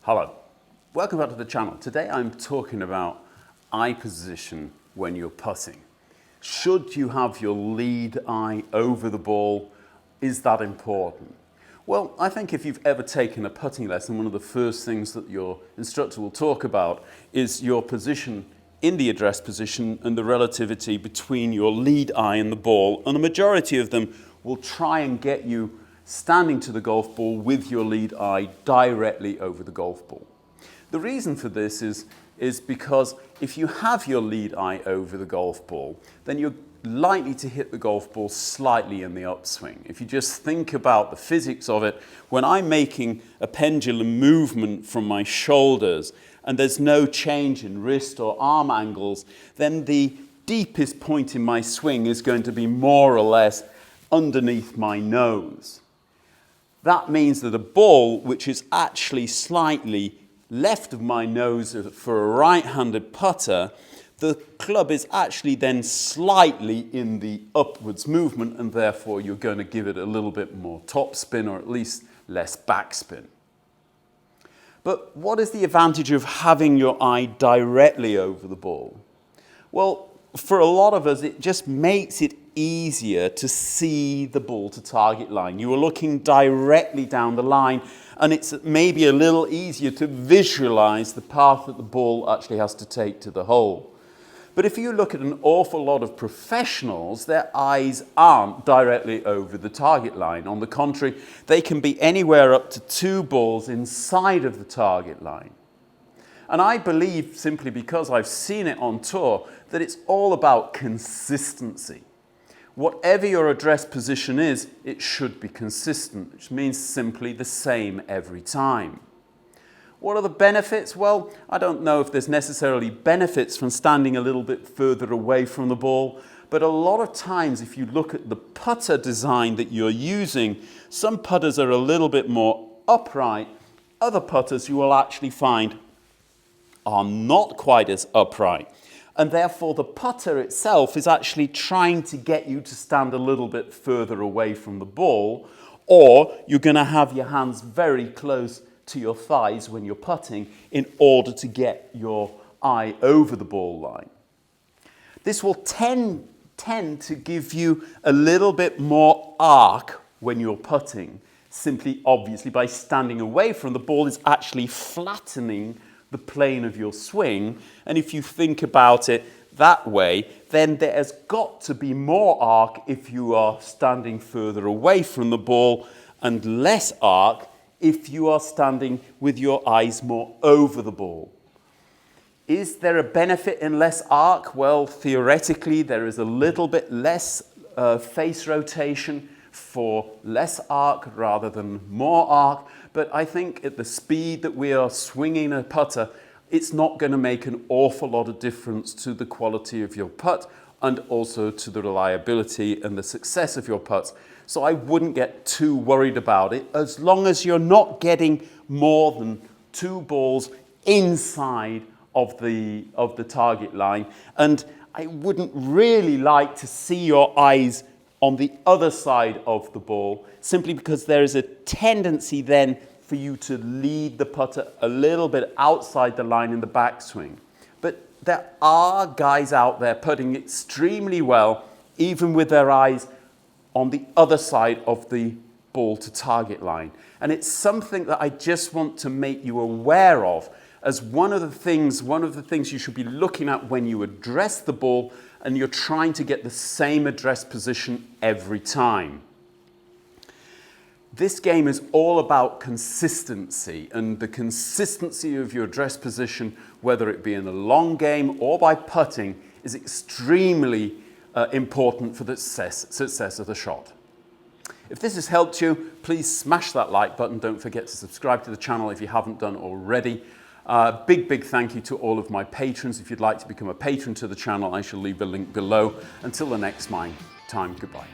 Hello, welcome back to the channel. Today I'm talking about eye position when you're putting. Should you have your lead eye over the ball? Is that important? Well, I think if you've ever taken a putting lesson, one of the first things that your instructor will talk about is your position in the address position and the relativity between your lead eye and the ball. And the majority of them will try and get you standing to the golf ball with your lead eye directly over the golf ball. The reason for this is because if you have your lead eye over the golf ball, then you're likely to hit the golf ball slightly in the upswing. If you just think about the physics of it, when I'm making a pendulum movement from my shoulders and there's no change in wrist or arm angles, then the deepest point in my swing is going to be more or less underneath my nose. That means that a ball which is actually slightly left of my nose for a right-handed putter, the club is actually then slightly in the upwards movement, and therefore you're going to give it a little bit more topspin or at least less backspin. But what is the advantage of having your eye directly over the ball? Well, for a lot of us, it just makes it easier to see the ball to target line. You are looking directly down the line, and it's maybe a little easier to visualize the path that the ball actually has to take to the hole. But if you look at an awful lot of professionals, their eyes aren't directly over the target line. On the contrary, they can be anywhere up to 2 balls inside of the target line. And I believe, simply because I've seen it on tour, that it's all about consistency. Whatever your address position is, it should be consistent, which means simply the same every time. What are the benefits? Well, I don't know if there's necessarily benefits from standing a little bit further away from the ball, but a lot of times if you look at the putter design that you're using, some putters are a little bit more upright. Other putters you will actually find are not quite as upright. And therefore the putter itself is actually trying to get you to stand a little bit further away from the ball, or you're going to have your hands very close to your thighs when you're putting in order to get your eye over the ball line. This will tend to give you a little bit more arc when you're putting, simply obviously by standing away from the ball is actually flattening the plane of your swing. And if you think about it that way, then there's got to be more arc if you are standing further away from the ball and less arc if you are standing with your eyes more over the ball. Is there a benefit in less arc? Well, theoretically, there is a little bit less face rotation for less arc rather than more arc, but I think at the speed that we are swinging a putter, it's not going to make an awful lot of difference to the quality of your putt and also to the reliability and the success of your putts. So I wouldn't get too worried about it as long as you're not getting more than 2 balls inside of the target line. And I wouldn't really like to see your eyes on the other side of the ball, simply because there is a tendency then for you to lead the putter a little bit outside the line in the backswing. But there are guys out there putting extremely well, even with their eyes on the other side of the ball to target line. And it's something that I just want to make you aware of as one of the things you should be looking at when you address the ball and you're trying to get the same address position every time. This game is all about consistency, and the consistency of your address position, whether it be in a long game or by putting, is extremely important for the success of the shot. If this has helped you, please smash that like button. Don't forget to subscribe to the channel if you haven't done already. Big thank you to all of my patrons. If you'd like to become a patron to the channel, I shall leave a link below. Until the next time, goodbye.